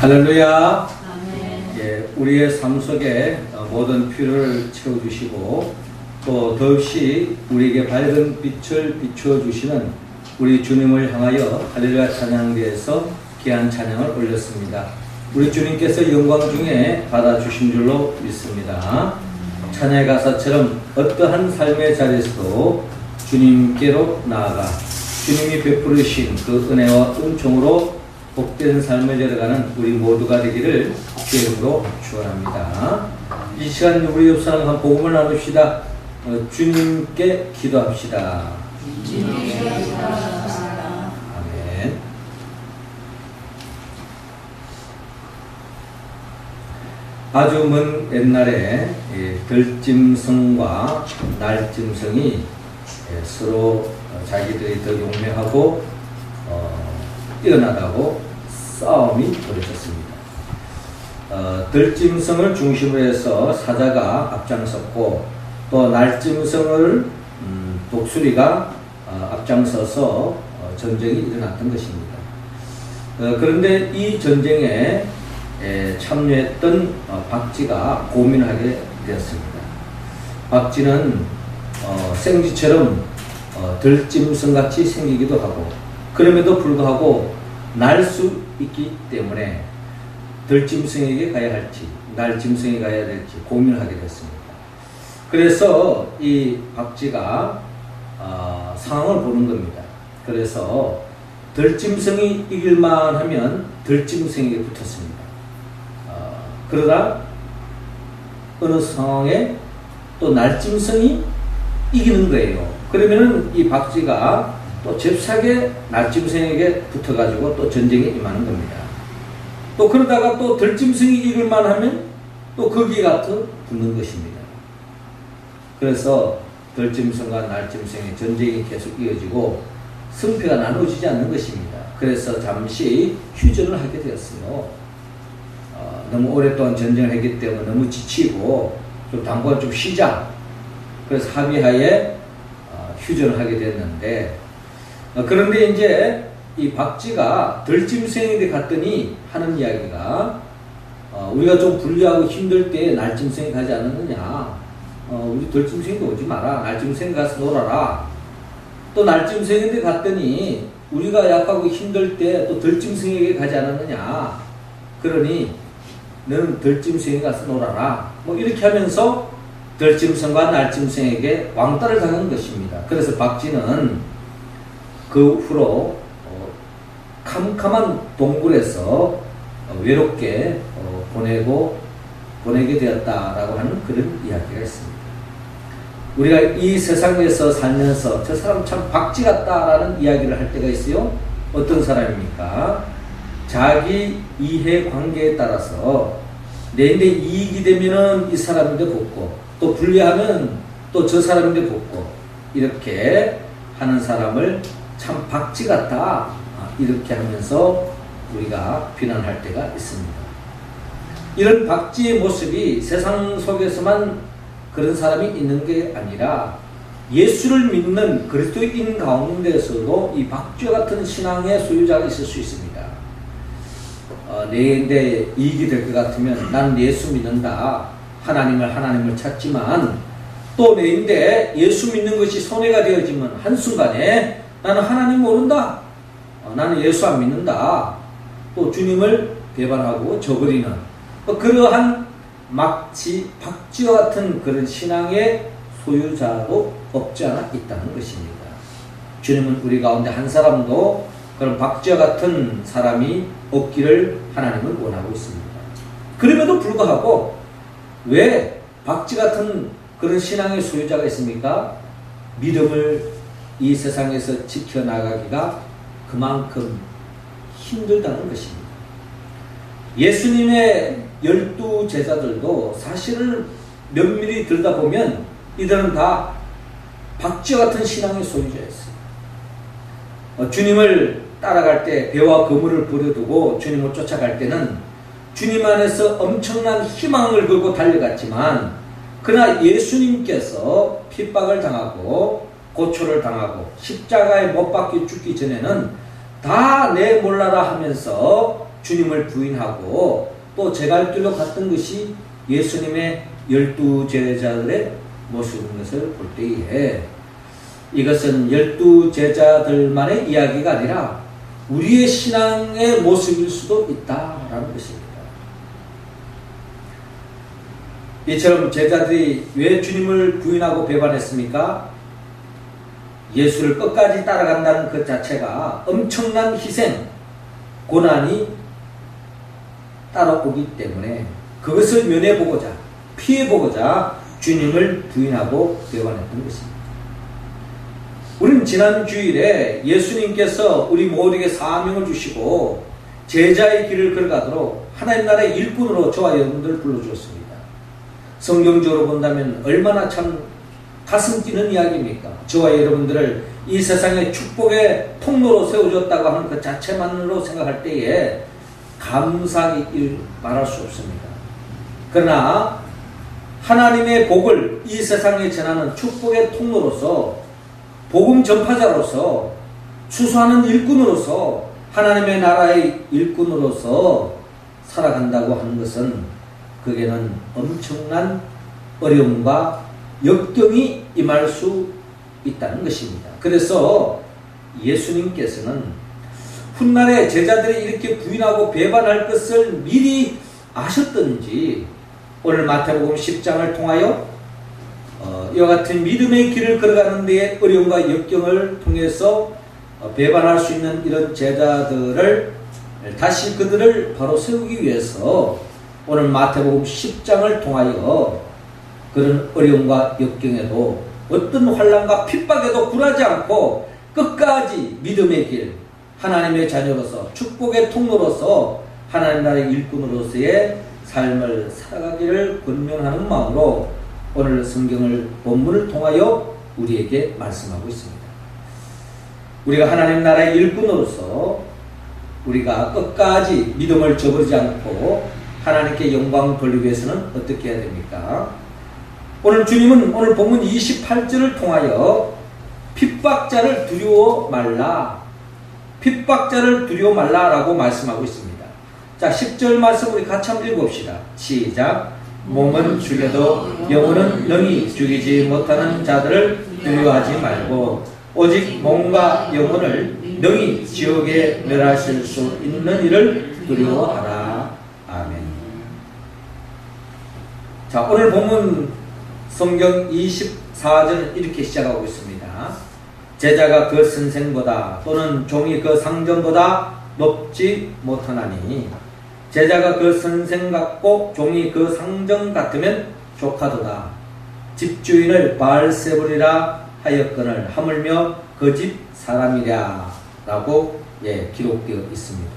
할렐루야. 아멘. 예, 우리의 삶 속에 모든 필요를 채워주시고 또 더없이 우리에게 밝은 빛을 비추어주시는 우리 주님을 향하여 할렐루야 찬양대에서 귀한 찬양을 올렸습니다. 우리 주님께서 영광 중에 받아주신 줄로 믿습니다. 찬양의 가사처럼 어떠한 삶의 자리에서도 주님께로 나아가 주님이 베푸르신 그 은혜와 은총으로 복된 삶을 열어가는 우리 모두가 되기를 주의 이름으로 축원합니다. 이 시간 우리 옆 사람과 복음을 나눕시다. 주님께 기도합시다. 아멘. 아주 먼 옛날에 들짐승과 날짐승이 서로 자기들이 더 용맹하고 뛰어나다고 싸움이 벌어졌습니다. 들짐승을 중심으로 해서 사자가 앞장섰고 또 날짐승을 독수리가 앞장서서 전쟁이 일어났던 것입니다. 그런데 이 전쟁에 참여했던 박쥐가 고민하게 되었습니다. 박쥐는 생쥐처럼 들짐승같이 생기기도 하고 그럼에도 불구하고 날 수 있기 때문에 들짐승에게 가야 할지 날짐승에게 가야 될지 고민을 하게 됐습니다. 그래서 이 박쥐가 상황을 보는 겁니다. 그래서 들짐승이 이길만 하면 들짐승에게 붙었습니다. 그러다 어느 상황에 또 날짐승이 이기는 거예요. 그러면은 이 박쥐가 또 잽싸게 날짐승에게 붙어가지고 또 전쟁에 임하는 겁니다. 또 그러다가 또 들짐승이 이길만 하면 또 거기가 또 붙는 것입니다. 그래서 들짐승과 날짐승의 전쟁이 계속 이어지고 승패가 나눠지지 않는 것입니다. 그래서 잠시 휴전을 하게 되었어요. 너무 오랫동안 전쟁을 했기 때문에 너무 지치고 좀 당분간 좀 쉬자. 그래서 합의하에 휴전을 하게 됐는데 그런데 이제 이 박쥐가 들짐승에게 갔더니 하는 이야기가 우리가 좀 불리하고 힘들 때 날짐승에 가지 않았느냐. 우리 들짐승에게 오지 마라. 날짐승에 가서 놀아라. 또 날짐승에게 갔더니 우리가 약하고 힘들 때 또 들짐승에게 가지 않았느냐. 그러니 너는 들짐승에 가서 놀아라. 뭐 이렇게 하면서 들짐승과 날짐승에게 왕따를 당한 것입니다. 그래서 박쥐는 그 후로 캄캄한 동굴에서 외롭게 보내게 되었다라고 하는 그런 이야기가 있습니다. 우리가 이 세상에서 살면서 저 사람 참 박쥐 같다라는 이야기를 할 때가 있어요. 어떤 사람입니까? 자기 이해관계에 따라서 내인데 이익이 되면은 이 사람인데 붙고 또 불리하면 또 저 사람인데 붙고 이렇게 하는 사람을 참 박쥐 같다 이렇게 하면서 우리가 비난할 때가 있습니다. 이런 박쥐의 모습이 세상 속에서만 그런 사람이 있는 게 아니라 예수를 믿는 그리스도인 가운데서도 이 박쥐와 같은 신앙의 소유자가 있을 수 있습니다. 내인데 이익이 될 것 같으면 난 예수 믿는다. 하나님을 찾지만 또 내인데 예수 믿는 것이 손해가 되어지면 한순간에 나는 하나님 모른다. 나는 예수 안 믿는다. 또 주님을 배반하고 저버리는 그러한 박쥐와 같은 그런 신앙의 소유자도 없지 않아 있다는 것입니다. 주님은 우리 가운데 한 사람도 그런 박쥐와 같은 사람이 없기를 하나님은 원하고 있습니다. 그럼에도 불구하고 왜 박쥐 같은 그런 신앙의 소유자가 있습니까? 믿음을 이 세상에서 지켜나가기가 그만큼 힘들다는 것입니다. 예수님의 12 제자들도 사실을 면밀히 들여다보면 이들은 다 박쥐와 같은 신앙의 소유자였어요. 주님을 따라갈 때 배와 그물을 버려두고 주님을 쫓아갈 때는 주님 안에서 엄청난 희망을 걸고 달려갔지만 그러나 예수님께서 핍박을 당하고 고초를 당하고 십자가에 못 박혀 죽기 전에는 다 내 몰라라 하면서 주님을 부인하고 또 제갈길로 갔던 것이 예수님의 12제자들의 모습인 것을 볼 때에 이것은 12제자들만의 이야기가 아니라 우리의 신앙의 모습일 수도 있다라는 것입니다. 이처럼 제자들이 왜 주님을 부인하고 배반했습니까? 예수를 끝까지 따라간다는 그 자체가 엄청난 희생, 고난이 따라오기 때문에 그것을 면해보고자, 피해보고자 주님을 부인하고 배반했던 것입니다. 우리는 지난 주일에 예수님께서 우리 모두에게 사명을 주시고 제자의 길을 걸어가도록 하나님 나라의 일꾼으로 저와 여러분들을 불러주었습니다. 성경적으로 본다면 얼마나 참 가슴 뛰는 이야기입니까? 저와 여러분들을 이 세상의 축복의 통로로 세워줬다고 하는 그 자체만으로 생각할 때에 감사히 말할 수 없습니다. 그러나 하나님의 복을 이 세상에 전하는 축복의 통로로서 복음 전파자로서 추수하는 일꾼으로서 하나님의 나라의 일꾼으로서 살아간다고 하는 것은 그게는 엄청난 어려움과 역경이 임할 수 있다는 것입니다. 그래서 예수님께서는 훗날에 제자들이 이렇게 부인하고 배반할 것을 미리 아셨던지 오늘 마태복음 10장을 통하여 이와 같은 믿음의 길을 걸어가는 데에 어려움과 역경을 통해서 배반할 수 있는 이런 제자들을 다시 그들을 바로 세우기 위해서 오늘 마태복음 10장을 통하여 그런 어려움과 역경에도 어떤 환난과 핍박에도 굴하지 않고 끝까지 믿음의 길, 하나님의 자녀로서 축복의 통로로서 하나님 나라의 일꾼으로서의 삶을 살아가기를 권면하는 마음으로 오늘 성경을 본문을 통하여 우리에게 말씀하고 있습니다. 우리가 하나님 나라의 일꾼으로서 우리가 끝까지 믿음을 저버리지 않고 하나님께 영광 돌리기 위해서는 어떻게 해야 됩니까? 오늘 주님은 오늘 본문 28절을 통하여 핍박자를 두려워 말라, 핍박자를 두려워 말라라고 말씀하고 있습니다. 자, 10절 말씀 우리 같이 한번 읽어봅시다. 시작. 몸은 죽여도 영혼은 능히 죽이지 못하는 자들을 두려워하지 말고 오직 몸과 영혼을 능히 지옥에 멸하실 수 있는 이를 두려워하라. 아멘. 자, 오늘 본문 성경 24절은 이렇게 시작하고 있습니다. 제자가 그 선생보다 또는 종이 그 상전보다 높지 못하나니 제자가 그 선생 같고 종이 그 상전 같으면 조카도다. 집주인을 바알세불이라 하였거늘 하물며 그 집 사람이랴 라고 기록되어 있습니다.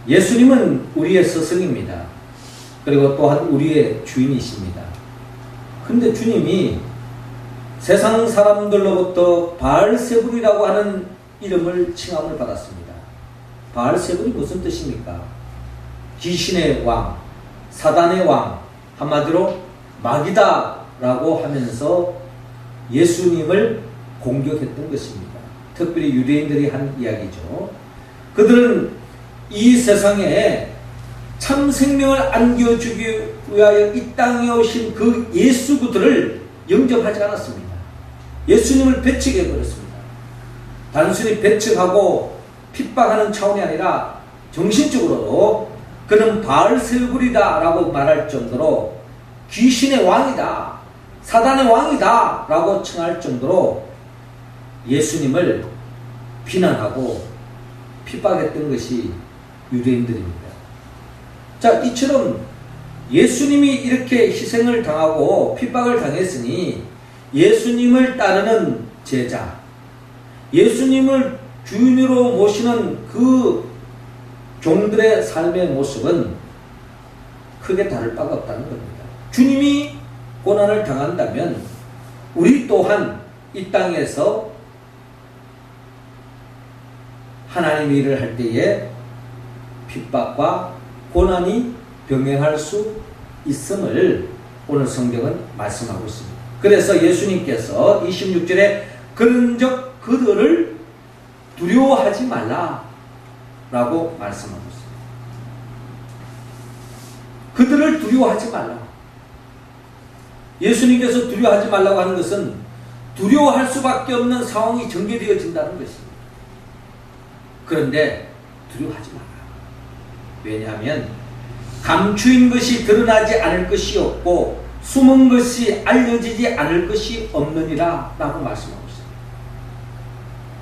예수님은 우리의 스승입니다. 그리고 또한 우리의 주인이십니다. 근데 주님이 세상 사람들로부터 바알세불이라고 하는 이름을 칭함을 받았습니다. 바알세불이 무슨 뜻입니까? 귀신의 왕, 사단의 왕, 한마디로 마귀다라고 하면서 예수님을 공격했던 것입니다. 특별히 유대인들이 한 이야기죠. 그들은 이 세상에 참 생명을 안겨주기 위하여 이 땅에 오신 그 예수 그들을 영접하지 않았습니다. 예수님을 배척해버렸습니다. 단순히 배척하고 핍박하는 차원이 아니라 정신적으로도 그는 바알세불이다 라고 말할 정도로 귀신의 왕이다, 사단의 왕이다 라고稱할 정도로 예수님을 비난하고 핍박했던 것이 유대인들입니다. 자, 이처럼 예수님이 이렇게 희생을 당하고 핍박을 당했으니 예수님을 따르는 제자, 예수님을 주인으로 모시는 그 종들의 삶의 모습은 크게 다를 바가 없다는 겁니다. 주님이 고난을 당한다면 우리 또한 이 땅에서 하나님의 일을 할 때에 핍박과 고난이 병행할 수 있음을 오늘 성경은 말씀하고 있습니다. 그래서 예수님께서 26절에 그런즉 그들을 두려워하지 말라. 라고 말씀하고 있습니다. 그들을 두려워하지 말라. 예수님께서 두려워하지 말라고 하는 것은 두려워할 수밖에 없는 상황이 전개되어진다는 것입니다. 그런데 두려워하지 마라. 왜냐하면 감추인 것이 드러나지 않을 것이 없고 숨은 것이 알려지지 않을 것이 없느니라 라고 말씀하고 있습니다.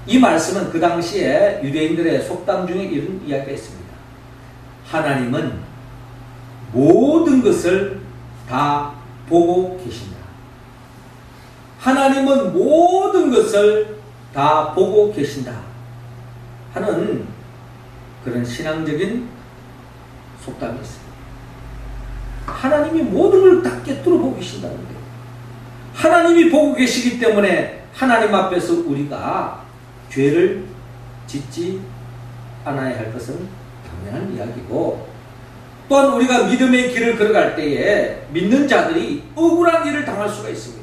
이 말씀은 그 당시에 유대인들의 속담 중에 이런 이야기가 있습니다. 하나님은 모든 것을 다 보고 계신다. 하나님은 모든 것을 다 보고 계신다 하는 그런 신앙적인 속담이 있습니다. 하나님이 모든 걸 다 꿰뚫어 보고 계신다는 거예요. 하나님이 보고 계시기 때문에 하나님 앞에서 우리가 죄를 짓지 않아야 할 것은 당연한 이야기고, 또한 우리가 믿음의 길을 걸어갈 때에 믿는 자들이 억울한 일을 당할 수가 있습니다.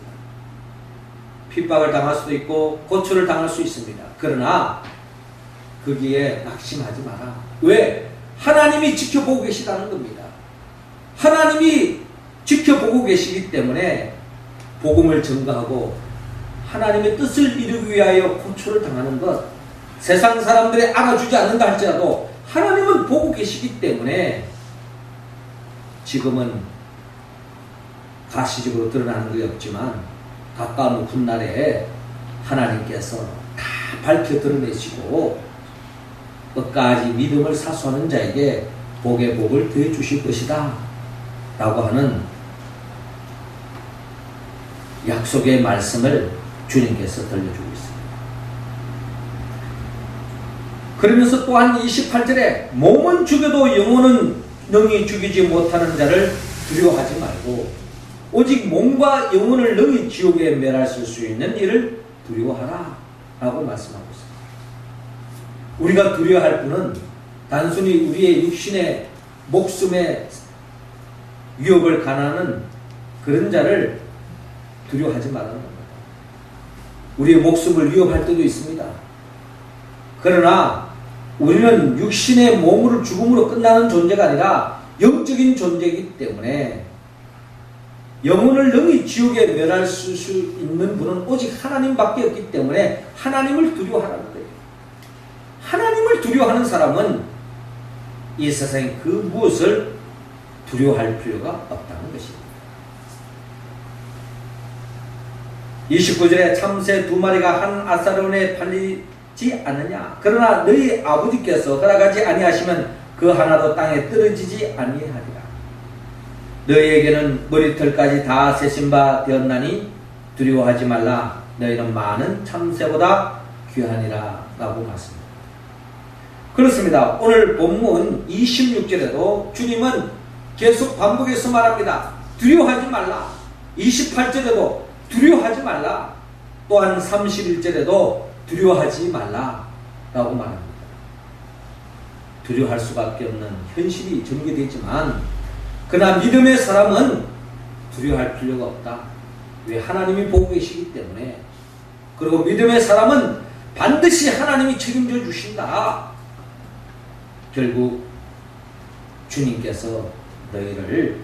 핍박을 당할 수도 있고 고초를 당할 수 있습니다. 그러나 거기에 낙심하지 마라. 왜? 하나님이 지켜보고 계시다는 겁니다. 하나님이 지켜보고 계시기 때문에 복음을 전가하고 하나님의 뜻을 이루기 위하여 고초를 당하는 것, 세상 사람들이 알아주지 않는다 할지라도 하나님은 보고 계시기 때문에 지금은 가시적으로 드러나는 것이 없지만 가까운 훗날에 하나님께서 다 밝혀 드러내시고 끝까지 믿음을 사수하는 자에게 복의 복을 더해 주실 것이다 라고 하는 약속의 말씀을 주님께서 들려주고 있습니다. 그러면서 또한 28절에 몸은 죽여도 영혼은 능히 죽이지 못하는 자를 두려워하지 말고 오직 몸과 영혼을 능히 지옥에 멸하실 수 있는 이를 두려워하라 라고 말씀하고 있습니다. 우리가 두려워할 분은 단순히 우리의 육신의 목숨의 위협을 가하는 그런 자를 두려워하지 말라는 겁니다. 우리의 목숨을 위협할 때도 있습니다. 그러나 우리는 육신의 몸으로 죽음으로 끝나는 존재가 아니라 영적인 존재이기 때문에 영혼을 능히 지옥에 멸할 수 있는 분은 오직 하나님밖에 없기 때문에 하나님을 두려워하라는 거예요. 하나님을 두려워하는 사람은 이 세상에 그 무엇을 두려워할 필요가 없다는 것입니다. 29절에 참새 2마리가 한 아사론에 팔리지 않느냐. 그러나 너희 아버지께서 허락하지 아니하시면 그 하나도 땅에 떨어지지 아니하리라. 너희에게는 머리털까지 다 세신 바 되었나니 두려워하지 말라. 너희는 많은 참새보다 귀하니라 라고 말씀합니다. 그렇습니다. 오늘 본문 26절에도 주님은 계속 반복해서 말합니다. 두려워하지 말라. 28절에도 두려워하지 말라. 또한 31절에도 두려워하지 말라 라고 말합니다. 두려워할 수밖에 없는 현실이 전개되지만 그러나 믿음의 사람은 두려워할 필요가 없다. 왜? 하나님이 보고 계시기 때문에. 그리고 믿음의 사람은 반드시 하나님이 책임져 주신다. 결국 주님께서 너희를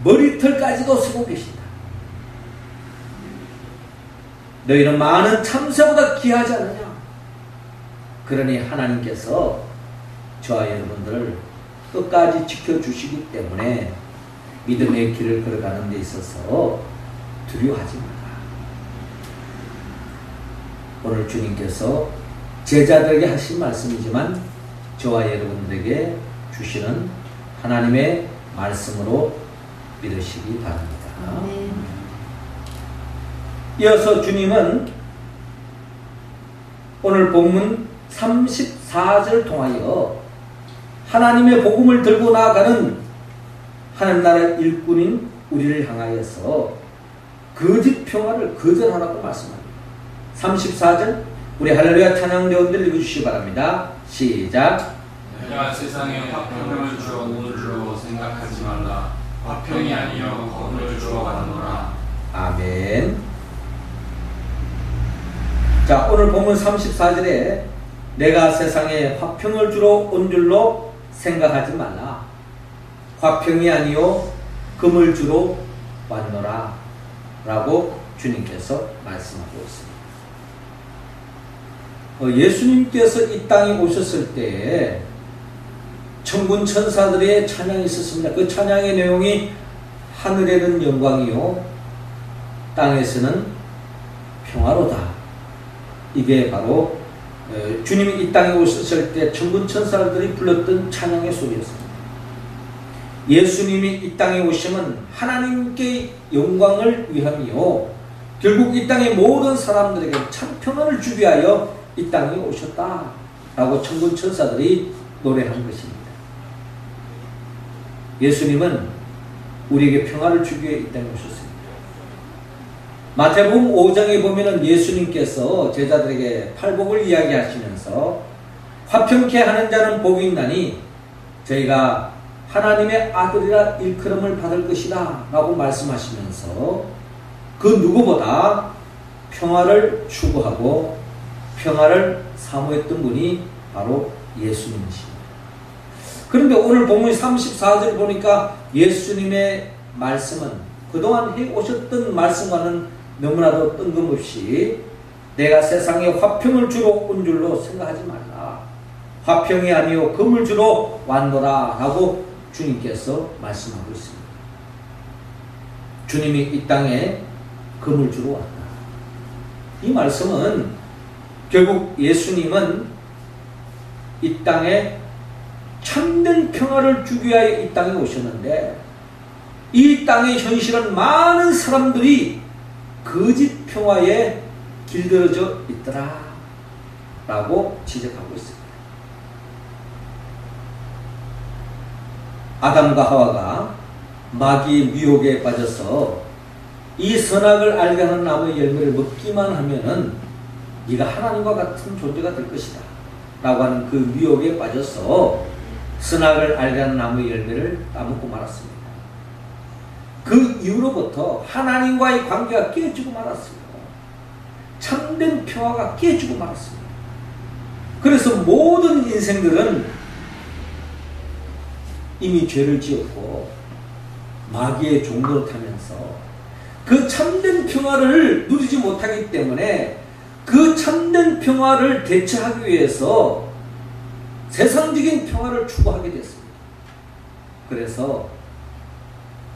머리털까지도 쓰고 계신다. 너희는 많은 참새보다 귀하지 않느냐. 그러니 하나님께서 저와 여러분들을 끝까지 지켜주시기 때문에 믿음의 길을 걸어가는 데 있어서 두려워하지 마라. 오늘 주님께서 제자들에게 하신 말씀이지만 저와 여러분들에게 주시는 하나님의 말씀으로 믿으시기 바랍니다. 네. 이어서 주님은 오늘 본문 34절 통하여 하나님의 복음을 들고 나아가는 하나님 나라 일꾼인 우리를 향하여서 거짓 평화를 거절하라고 말씀합니다. 34절 우리 할렐루야 찬양대원들 읽어주시기 바랍니다. 시작. 내가 세상에 화평을 주어 온 줄로 생각하지 말라. 화평이 아니여 검을 주어 가노라. 아멘. 자, 오늘 본문 34절에 내가 세상에 화평을 주러 온 줄로 생각하지 말라. 화평이 아니요 금을 주러 왔노라 라고 주님께서 말씀하고 있습니다. 예수님께서 이 땅에 오셨을 때 천군 천사들의 찬양이 있었습니다. 그 찬양의 내용이 하늘에는 영광이요 땅에서는 평화로다. 이게 바로 주님이 이 땅에 오셨을 때 천군 천사들이 불렀던 찬양의 소리였습니다. 예수님이 이 땅에 오시면 하나님께 영광을 위함이요 결국 이 땅의 모든 사람들에게 참 평안을 주기 위하여 이 땅에 오셨다 라고 천군 천사들이 노래한 것입니다. 예수님은 우리에게 평화를 주기 위해 이 땅에 오셨습니다. 마태복음 5장에 보면은 예수님께서 제자들에게 팔복을 이야기하시면서 화평케 하는 자는 복이 있나니 저희가 하나님의 아들이라 일컬음을 받을 것이다 라고 말씀하시면서 그 누구보다 평화를 추구하고 평화를 사모했던 분이 바로 예수님이십니다. 그런데 오늘 본문 34절 보니까 예수님의 말씀은 그동안 해오셨던 말씀과는 너무나도 뜬금없이 내가 세상에 화평을 주러 온 줄로 생각하지 말라. 화평이 아니요 금을 주러 왔노라 라고 주님께서 말씀하고 있습니다. 주님이 이 땅에 금을 주러 왔다. 이 말씀은 결국 예수님은 이 땅에 참된 평화를 주기 위하여 이 땅에 오셨는데 이 땅의 현실은 많은 사람들이 거짓 평화에 길들여져 있더라 라고 지적하고 있습니다. 아담과 하와가 마귀의 미혹에 빠져서 이 선악을 알게 하는 나무의 열매를 먹기만 하면은 네가 하나님과 같은 존재가 될 것이다 라고 하는 그 미혹에 빠져서 선악을 알게 하는 나무의 열매를 따먹고 말았습니다. 그 이후로부터 하나님과의 관계가 깨지고 말았습니다. 참된 평화가 깨지고 말았습니다. 그래서 모든 인생들은 이미 죄를 지었고 마귀의 종로를 타면서 그 참된 평화를 누리지 못하기 때문에 그 참된 평화를 대체하기 위해서 세상적인 평화를 추구하게 됐습니다. 그래서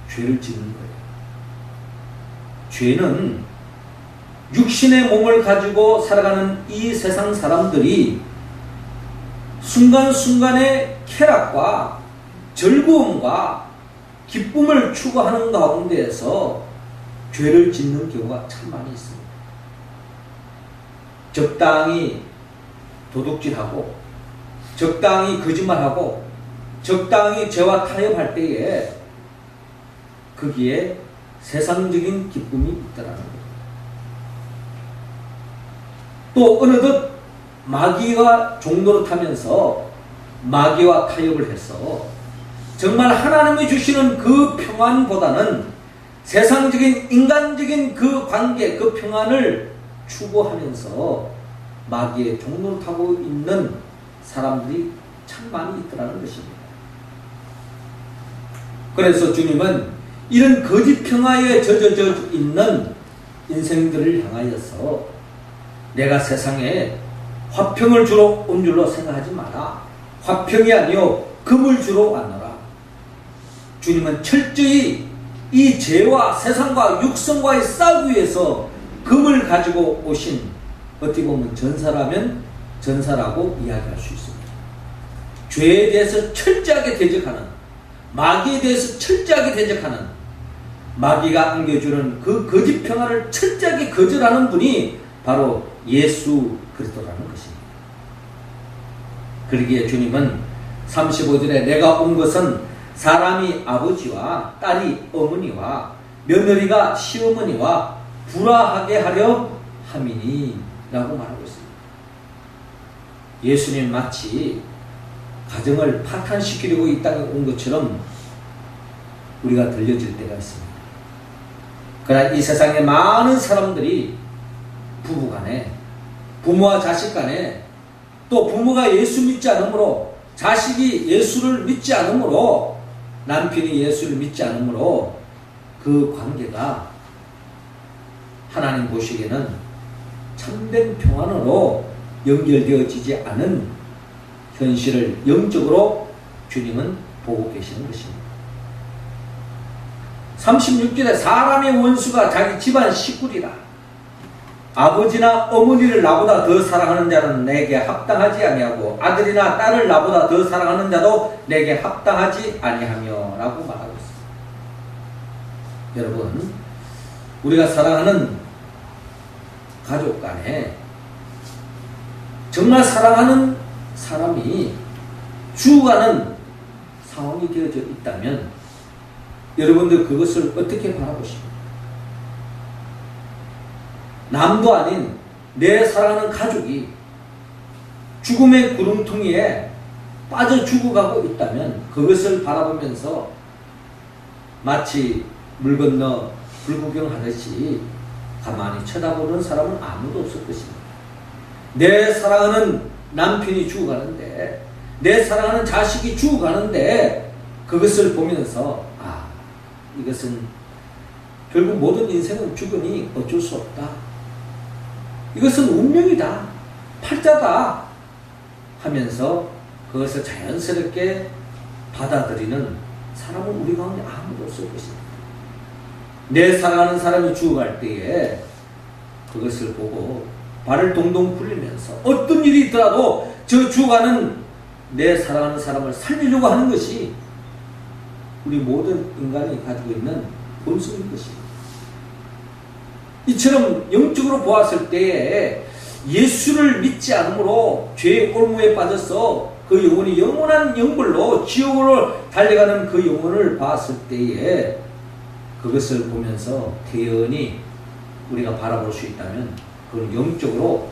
죄를 짓는 거예요. 죄는 육신의 몸을 가지고 살아가는 이 세상 사람들이 순간순간의 쾌락과 즐거움과 기쁨을 추구하는 가운데에서 죄를 짓는 경우가 참 많이 있습니다. 적당히 도둑질하고 적당히 거짓말하고 적당히 죄와 타협할 때에 거기에 세상적인 기쁨이 있다라는 거예요. 또 어느덧 마귀가 종로를 타면서 마귀와 타협을 해서 정말 하나님이 주시는 그 평안보다는 세상적인 인간적인 그 관계, 그 평안을 추구하면서 마귀의 종로를 타고 있는 사람들이 참 많이 있더라는 것입니다. 그래서 주님은 이런 거짓 평화에 젖어져 있는 인생들을 향하여서 내가 세상에 화평을 주러 온 줄로 생각하지 마라. 화평이 아니요 금을 주러 왔노라. 주님은 철저히 이 죄와 세상과 육성과의 싸우기 위해서 금을 가지고 오신, 어떻게 보면 전사라면 전사라고 이야기할 수 있습니다. 죄에 대해서 철저하게 대적하는, 마귀에 대해서 철저하게 대적하는, 마귀가 안겨주는 그 거짓 평화를 철저하게 거절하는 분이 바로 예수 그리스도라는 것입니다. 그러기에 주님은 35절에 내가 온 것은 사람이 아버지와 딸이 어머니와 며느리가 시어머니와 불화하게 하려 함이니 라고 말하고 있습니다. 예수님 마치 가정을 파탄시키려고 이 땅에 온 것처럼 우리가 들려질 때가 있습니다. 그러나 이 세상에 많은 사람들이 부부간에, 부모와 자식간에 또 부모가 예수 믿지 않으므로, 자식이 예수를 믿지 않으므로, 남편이 예수를 믿지 않으므로 그 관계가 하나님 보시기에는 참된 평안으로 연결되어지지 않은 현실을 영적으로 주님은 보고 계시는 것입니다. 36절에 사람의 원수가 자기 집안 식구리라. 아버지나 어머니를 나보다 더 사랑하는 자는 내게 합당하지 아니하고 아들이나 딸을 나보다 더 사랑하는 자도 내게 합당하지 아니하며 라고 말하고 있습니다. 여러분, 우리가 사랑하는 가족 간에 정말 사랑하는 사람이 죽어가는 상황이 되어져 있다면 여러분들 그것을 어떻게 바라보십니까? 남도 아닌 내 사랑하는 가족이 죽음의 구름통에 빠져 죽어가고 있다면 그것을 바라보면서 마치 물 건너 불구경하듯이 가만히 쳐다보는 사람은 아무도 없을 것입니다. 내 사랑하는 남편이 죽어가는데, 내 사랑하는 자식이 죽어가는데 그것을 보면서 이것은 결국 모든 인생은 죽으니 어쩔 수 없다. 이것은 운명이다. 팔자다. 하면서 그것을 자연스럽게 받아들이는 사람은 우리 가운데 아무도 없을 것입니다. 내 사랑하는 사람이 죽어갈 때에 그것을 보고 발을 동동 굴리면서 어떤 일이 있더라도 저 죽어가는 내 사랑하는 사람을 살리려고 하는 것이 우리 모든 인간이 가지고 있는 본성인 것입니다. 이처럼 영적으로 보았을 때에 예수를 믿지 않으므로 죄의 올무에 빠져서 그 영혼이 영원한 영벌로 지옥으로 달려가는 그 영혼을 봤을 때에 그것을 보면서 태연히 우리가 바라볼 수 있다면 그건 영적으로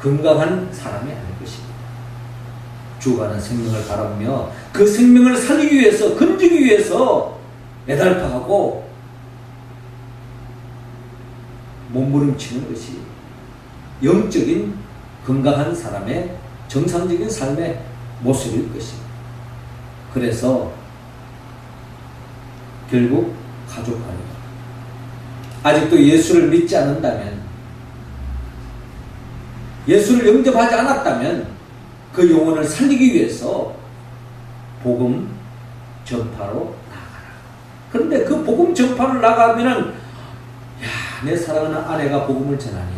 건강한 사람이 아닐 것입니다. 죽어가는 생명을 바라보며 그 생명을 살리기 위해서, 건지기 위해서 애달파하고 몸부림치는 것이 영적인 건강한 사람의 정상적인 삶의 모습일 것입니다. 그래서 결국 가족관계, 아직도 예수를 믿지 않는다면, 예수를 영접하지 않았다면 그 영혼을 살리기 위해서 복음 전파로 나가라. 그런데 그 복음 전파를 나가면은 내 사랑하는 아내가 복음을 전하니,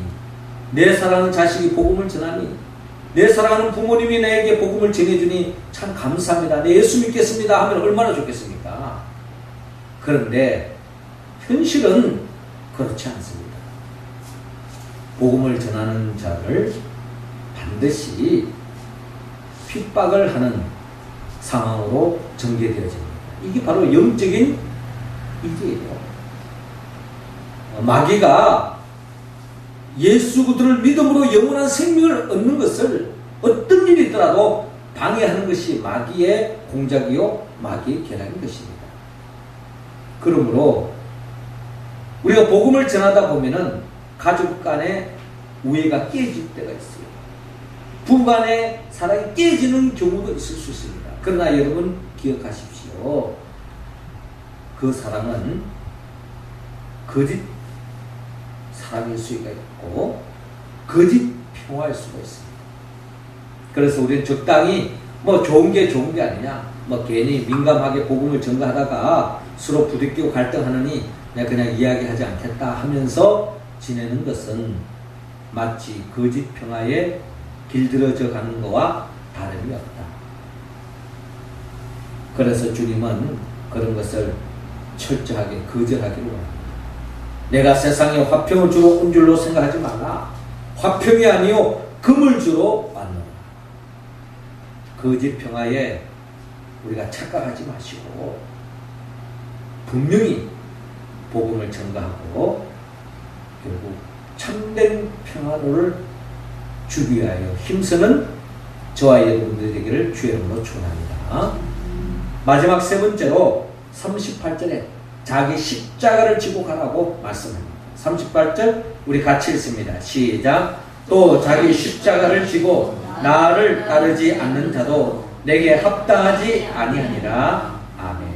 내 사랑하는 자식이 복음을 전하니, 내 사랑하는 부모님이 나에게 복음을 전해주니 참 감사합니다. 내 예수 믿겠습니다 하면 얼마나 좋겠습니까? 그런데 현실은 그렇지 않습니다. 복음을 전하는 자를 반드시 핍박을 하는 상황으로 전개되어집니다. 이게 바로 영적인 일이에요. 마귀가 예수 그리스도를 믿음으로 영원한 생명을 얻는 것을 어떤 일이 있더라도 방해하는 것이 마귀의 공작이요 마귀의 계략인 것입니다. 그러므로 우리가 복음을 전하다 보면은 가족 간의 우애가 깨질 때가 있어요. 부부 간의 사랑이 깨지는 경우도 있을 수 있습니다. 그러나 여러분 기억하십시오. 그 사랑은 거짓 사랑일 수가 있고 거짓 평화일 수가 있습니다. 그래서 우리는 적당히 좋은 게 아니냐, 괜히 민감하게 복음을 전가하다가 서로 부딪히고 갈등하느니 내가 그냥 이야기하지 않겠다 하면서 지내는 것은 마치 거짓 평화에 길들어져 가는 것과 다름이 없다. 그래서 주님은 그런 것을 철저하게 거절하기로 합니다. 내가 세상에 화평을 주러 온 줄로 생각하지 말라. 화평이 아니요 금을 주러 왔노라. 거짓 평화에 우리가 착각하지 마시고 분명히 복음을 전가하고 결국 참된 평화를 주기 위하여 힘쓰는 저와 여러분들이 되기를 주의 이름으로 축원합니다. 마지막 세 번째로 38절에 자기 십자가를 지고 가라고 말씀합니다. 38절 우리 같이 읽습니다. 시작. 또 자기 십자가를 지고 나를 따르지 않는 자도 내게 합당하지 아니하니라. 아멘.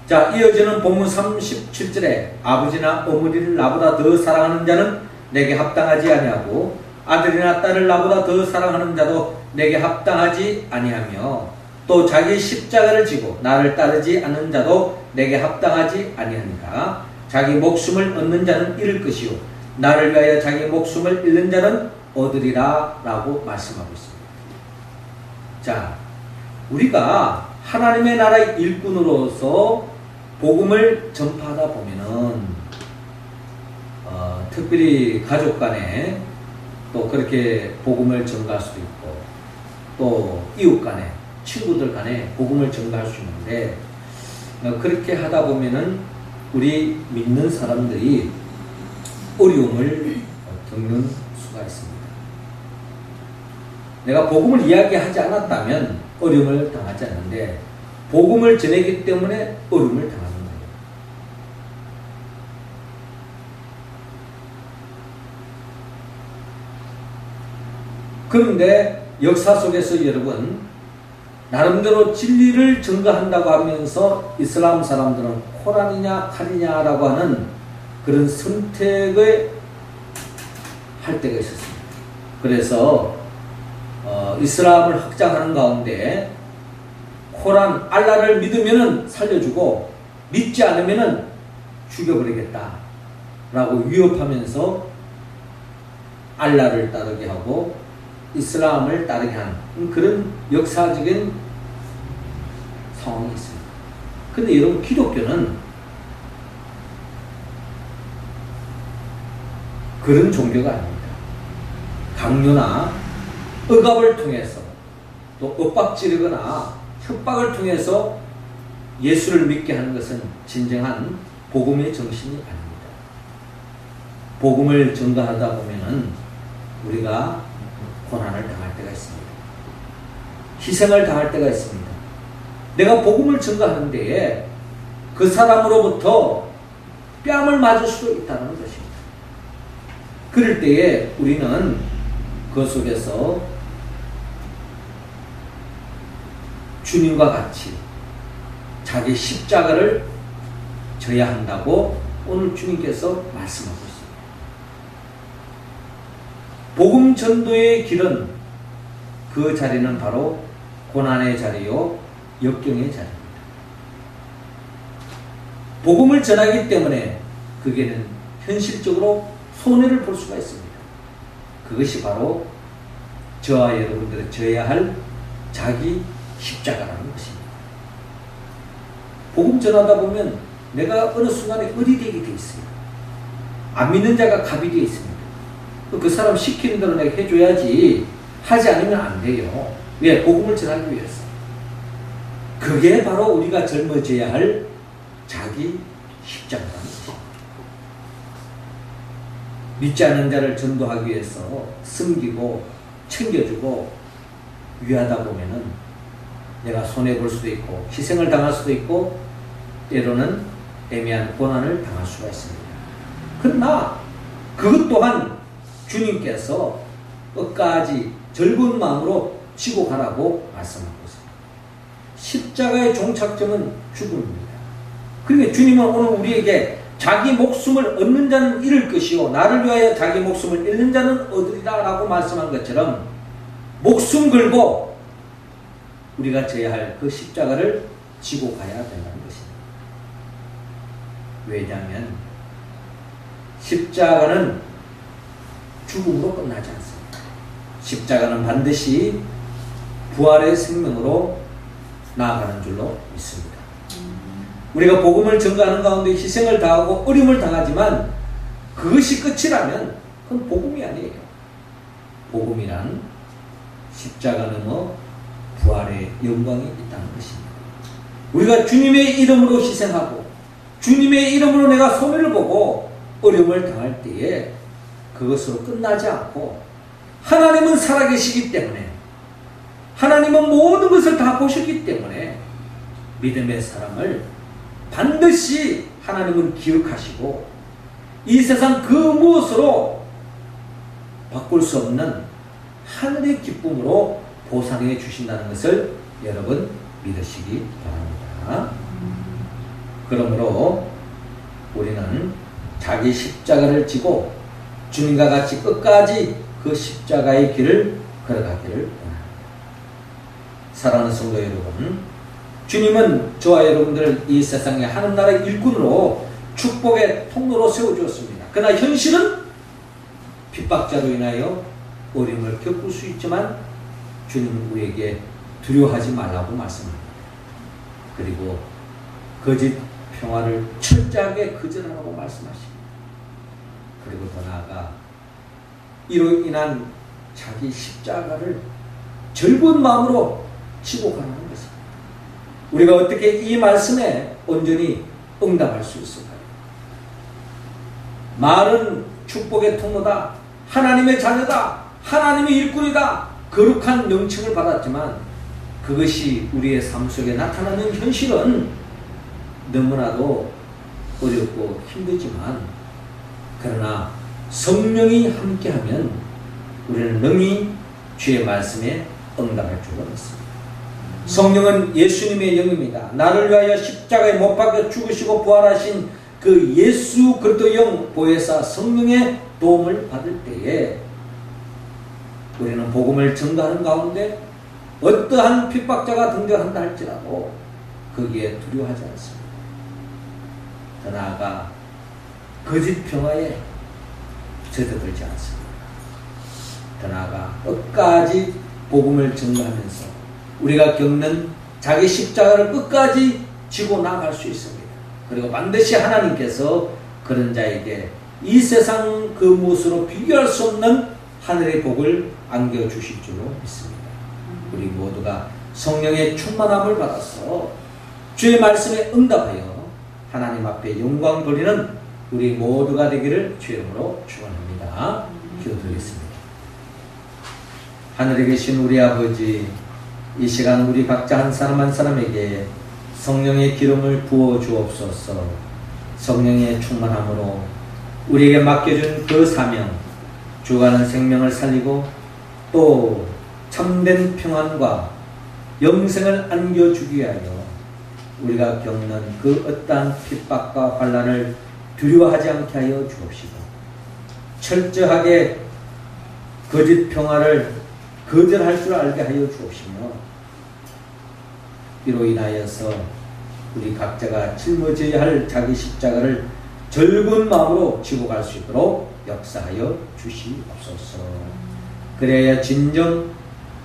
자, 이어지는 본문 37절에 아버지나 어머니를 나보다 더 사랑하는 자는 내게 합당하지 아니하고 아들이나 딸을 나보다 더 사랑하는 자도 내게 합당하지 아니하며 또 자기 십자가를 지고 나를 따르지 않는 자도 내게 합당하지 아니하니라. 자기 목숨을 얻는 자는 잃을 것이요 나를 위하여 자기 목숨을 잃는 자는 얻으리라 라고 말씀하고 있습니다. 자, 우리가 하나님의 나라의 일꾼으로서 복음을 전파하다 보면은 특별히 가족 간에 또 그렇게 복음을 전가할 수도 있고 또 이웃 간에 친구들 간에 복음을 전가할 수 있는데 그렇게 하다 보면은 우리 믿는 사람들이 어려움을 겪는 수가 있습니다. 내가 복음을 이야기하지 않았다면 어려움을 당하지 않는데 복음을 전했기 때문에 어려움을 당하는 거예요. 그런데 역사 속에서 여러분 나름대로 진리를 증거한다고 하면서 이슬람 사람들은 코란이냐 칼이냐라고 하는 그런 선택을 할 때가 있었습니다. 그래서 이슬람을 확장하는 가운데 코란 알라를 믿으면은 살려주고 믿지 않으면은 죽여버리겠다 라고 위협하면서 알라를 따르게 하고 이슬람을 따르게 하는 그런 역사적인 상황이 있습니다. 근데 여러분 기독교는 그런 종교가 아닙니다. 강요나 억압을 통해서 또 엇박지르거나 협박을 통해서 예수를 믿게 하는 것은 진정한 복음의 정신이 아닙니다. 복음을 전가하다 보면은 우리가 고난을 당할 때가 있습니다. 희생을 당할 때가 있습니다. 내가 복음을 전가하는 데에 그 사람으로부터 뺨을 맞을 수도 있다는 것입니다. 그럴 때에 우리는 그 속에서 주님과 같이 자기 십자가를 져야 한다고 오늘 주님께서 말씀하고 있습니다. 복음 전도의 길은 그 자리는 바로 고난의 자리요 역경의 자리입니다. 복음을 전하기 때문에 그게는 현실적으로 손해를 볼 수가 있습니다. 그것이 바로 저와 여러분들이 져야 할 자기 십자가라는 것입니다. 복음 전하다 보면 내가 어느 순간에 의리되게 되어 있어요. 안 믿는 자가 갑이 되어 있습니다. 그 사람 시키는 대로 내가 해줘야지 하지 않으면 안 돼요. 왜? 복음을 전하기 위해서. 그게 바로 우리가 짊어져야 할 자기 십자가라는 것입니다. 믿지 않는 자를 전도하기 위해서 섬기고 챙겨주고 위하다 보면은 내가 손해볼 수도 있고 희생을 당할 수도 있고 때로는 애매한 고난을 당할 수가 있습니다. 그러나 그것 또한 주님께서 끝까지 즐거운 마음으로 지고 가라고 말씀하고 있습니다. 십자가의 종착점은 죽음입니다. 그러니까 주님은 오늘 우리에게 자기 목숨을 얻는 자는 잃을 것이요 나를 위하여 자기 목숨을 잃는 자는 얻으리라 라고 말씀한 것처럼 목숨 걸고 우리가 져야 할 그 십자가를 지고 가야 된다는 것입니다. 왜냐하면 십자가는 죽음으로 끝나지 않습니다. 십자가는 반드시 부활의 생명으로 나아가는 줄로 믿습니다. 우리가 복음을 전가하는 가운데 희생을 당하고 어려움을 당하지만 그것이 끝이라면 그건 복음이 아니에요. 복음이란 십자가 넘어 부활의 영광이 있다는 것입니다. 우리가 주님의 이름으로 희생하고 주님의 이름으로 내가 손해를 보고 어려움을 당할 때에 그것으로 끝나지 않고 하나님은 살아계시기 때문에 하나님은 모든 것을 다 보셨기 때문에 믿음의 사람을 반드시 하나님은 기억하시고 이 세상 그 무엇으로 바꿀 수 없는 하늘의 기쁨으로 보상해 주신다는 것을 여러분 믿으시기 바랍니다. 그러므로 우리는 자기 십자가를 지고 주님과 같이 끝까지 그 십자가의 길을 걸어가기를 원합니다. 사랑하는 성도 여러분, 주님은 저와 여러분들을 이 세상의 하늘나라의 일꾼으로 축복의 통로로 세워주었습니다. 그러나 현실은 핍박자로 인하여 어려움을 겪을 수 있지만 주님은 우리에게 두려워하지 말라고 말씀합니다. 그리고 거짓 평화를 철저하게 거절하라고 말씀하십니다. 그리고 더 나아가 이로 인한 자기 십자가를 즐거운 마음으로 지고 가는 것입니다. 우리가 어떻게 이 말씀에 온전히 응답할 수 있을까요? 말은 축복의 통로다, 하나님의 자녀다, 하나님의 일꾼이다, 거룩한 명칭을 받았지만 그것이 우리의 삶 속에 나타나는 현실은 너무나도 어렵고 힘들지만, 그러나 성령이 함께하면 우리는 능히 주의 말씀에 응답할 줄로 믿습니다. 성령은 예수님의 영입니다. 나를 위하여 십자가에 못 박혀 죽으시고 부활하신 그 예수 그리스도 영 보혜사 성령의 도움을 받을 때에 우리는 복음을 전가하는 가운데 어떠한 핍박자가 등장한다 할지라도 거기에 두려워하지 않습니다. 더 나아가 거짓 평화에 젖어들지 않습니다. 더 나아가 끝까지 복음을 전가하면서 우리가 겪는 자기 십자가를 끝까지 지고 나갈 수 있습니다. 그리고 반드시 하나님께서 그런 자에게 이 세상 그 무엇으로 비교할 수 없는 하늘의 복을 안겨주실 줄로 믿습니다. 우리 모두가 성령의 충만함을 받아서 주의 말씀에 응답하여 하나님 앞에 영광 돌리는 우리 모두가 되기를 주의 이름으로 축원합니다. 기도드리겠습니다. 하늘에 계신 우리 아버지, 이 시간 우리 각자 한 사람 한 사람에게 성령의 기름을 부어 주옵소서. 성령의 충만함으로 우리에게 맡겨준 그 사명, 죽어가는 생명을 살리고 또 참된 평안과 영생을 안겨주기 위하여 우리가 겪는 그 어떠한 핍박과 환난을 두려워하지 않게 하여 주옵시고, 철저하게 거짓 평화를 거절할 줄 알게 하여 주옵시며, 이로 인하여서 우리 각자가 짊어져야 할 자기 십자가를 즐거운 마음으로 지고 갈 수 있도록 역사하여 주시옵소서. 그래야 진정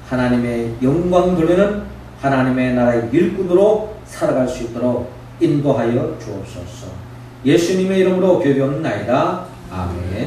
하나님의 영광 돌리는 하나님의 나라의 일꾼으로 살아갈 수 있도록 인도하여 주옵소서. 예수님의 이름으로 기도하옵나이다. 아멘.